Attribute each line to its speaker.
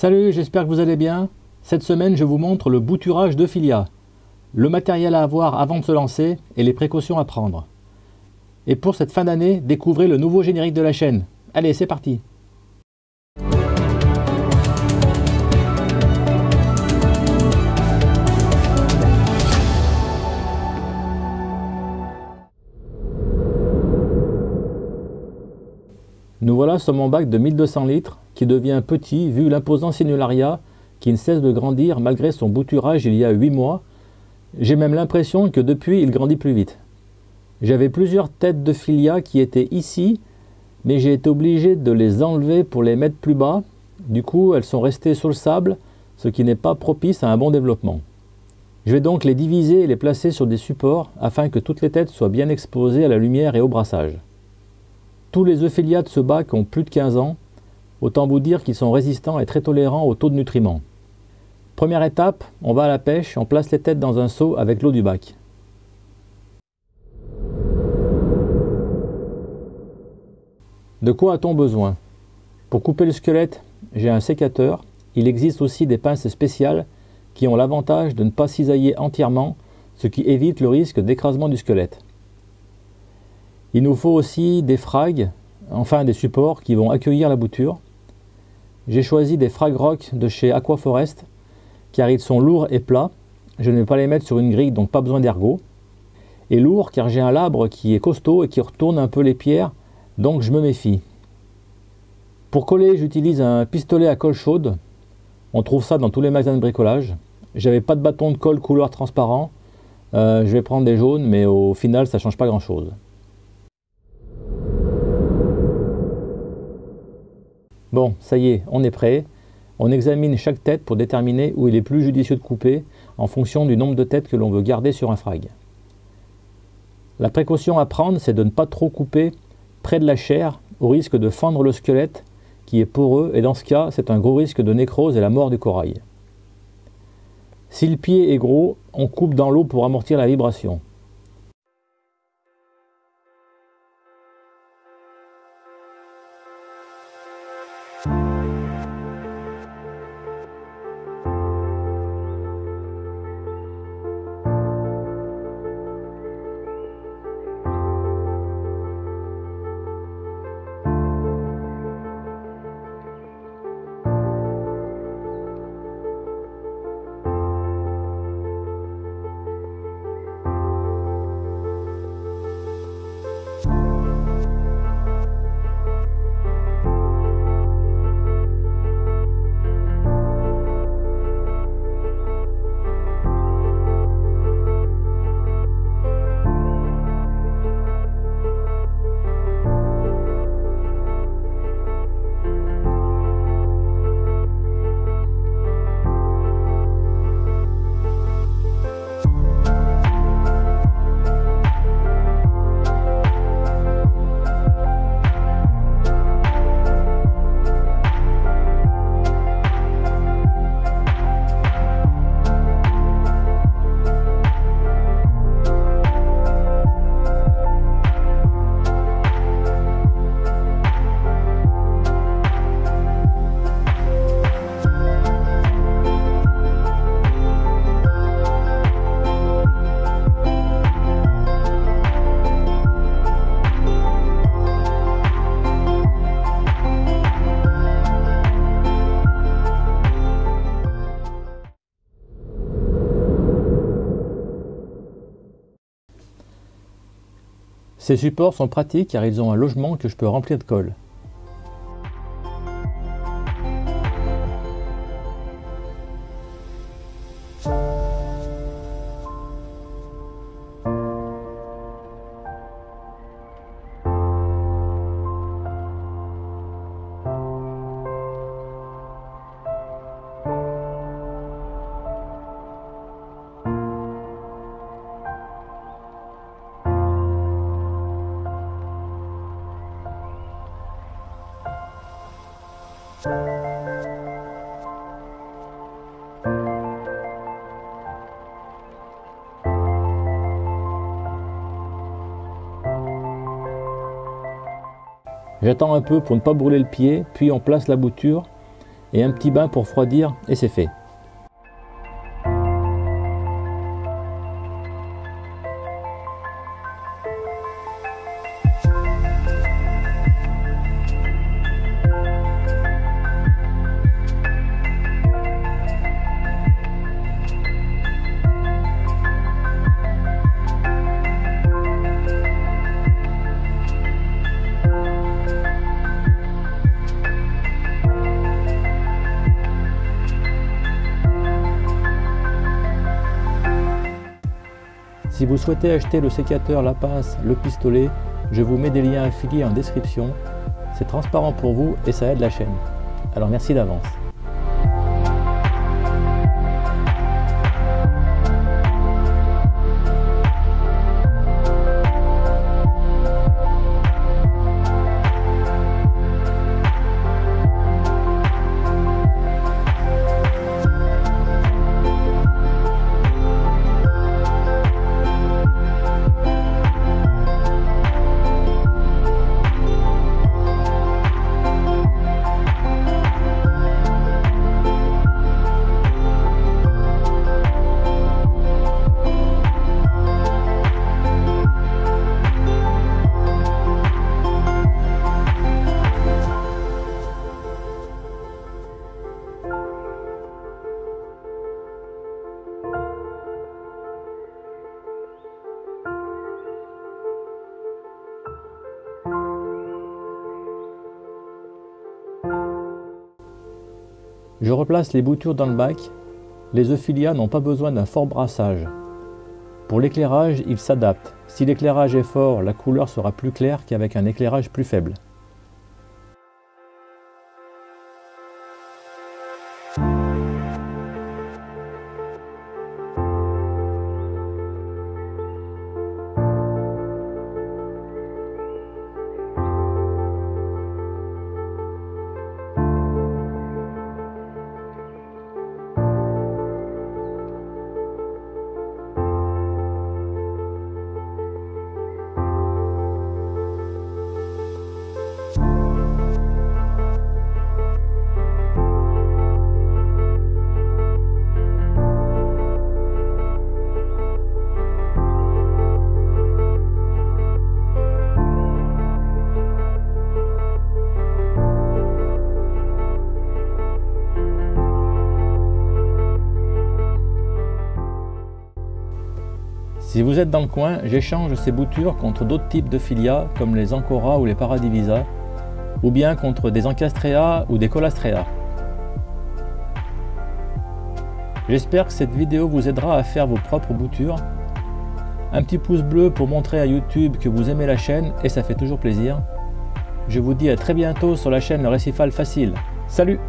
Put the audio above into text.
Speaker 1: Salut, j'espère que vous allez bien. Cette semaine, je vous montre le bouturage de filia, le matériel à avoir avant de se lancer et les précautions à prendre. Et pour cette fin d'année, découvrez le nouveau générique de la chaîne. Allez, c'est parti! Nous voilà sur mon bac de 1200 litres qui devient petit vu l'imposant Seinularia qui ne cesse de grandir malgré son bouturage il y a 8 mois. J'ai même l'impression que depuis il grandit plus vite. J'avais plusieurs têtes de filia qui étaient ici, mais j'ai été obligé de les enlever pour les mettre plus bas. Du coup, elles sont restées sur le sable, ce qui n'est pas propice à un bon développement. Je vais donc les diviser et les placer sur des supports afin que toutes les têtes soient bien exposées à la lumière et au brassage. Tous les euphélias de ce bac ont plus de 15 ans, autant vous dire qu'ils sont résistants et très tolérants au taux de nutriments. Première étape, on va à la pêche, on place les têtes dans un seau avec l'eau du bac. De quoi a-t-on besoin? Pour couper le squelette, j'ai un sécateur. Il existe aussi des pinces spéciales qui ont l'avantage de ne pas cisailler entièrement, ce qui évite le risque d'écrasement du squelette. Il nous faut aussi des frags, enfin des supports qui vont accueillir la bouture. J'ai choisi des frag rock de chez Aquaforest, car ils sont lourds et plats. Je ne vais pas les mettre sur une grille, donc pas besoin d'ergot. Et lourds, car j'ai un labre qui est costaud et qui retourne un peu les pierres, donc je me méfie. Pour coller, j'utilise un pistolet à colle chaude. On trouve ça dans tous les magasins de bricolage. J'avais pas de bâton de colle couleur transparent. Je vais prendre des jaunes, mais au final, ça ne change pas grand-chose. Bon, ça y est, on est prêt. On examine chaque tête pour déterminer où il est plus judicieux de couper en fonction du nombre de têtes que l'on veut garder sur un frag. La précaution à prendre, c'est de ne pas trop couper près de la chair au risque de fendre le squelette qui est poreux et dans ce cas, c'est un gros risque de nécrose et la mort du corail. Si le pied est gros, on coupe dans l'eau pour amortir la vibration. Ces supports sont pratiques car ils ont un logement que je peux remplir de colle. J'attends un peu pour ne pas brûler le pied, puis on place la bouture et un petit bain pour refroidir et c'est fait. Si vous souhaitez acheter le sécateur, la pince, le pistolet, je vous mets des liens affiliés en description. C'est transparent pour vous et ça aide la chaîne. Alors merci d'avance. Je replace les boutures dans le bac. Les Ophilia n'ont pas besoin d'un fort brassage. Pour l'éclairage, ils s'adaptent. Si l'éclairage est fort, la couleur sera plus claire qu'avec un éclairage plus faible. Si vous êtes dans le coin, j'échange ces boutures contre d'autres types d'Ophilia comme les Ancora ou les Paradivisa, ou bien contre des Ancastrea ou des Colastrea. J'espère que cette vidéo vous aidera à faire vos propres boutures. Un petit pouce bleu pour montrer à YouTube que vous aimez la chaîne et ça fait toujours plaisir. Je vous dis à très bientôt sur la chaîne Le Récifal Facile. Salut!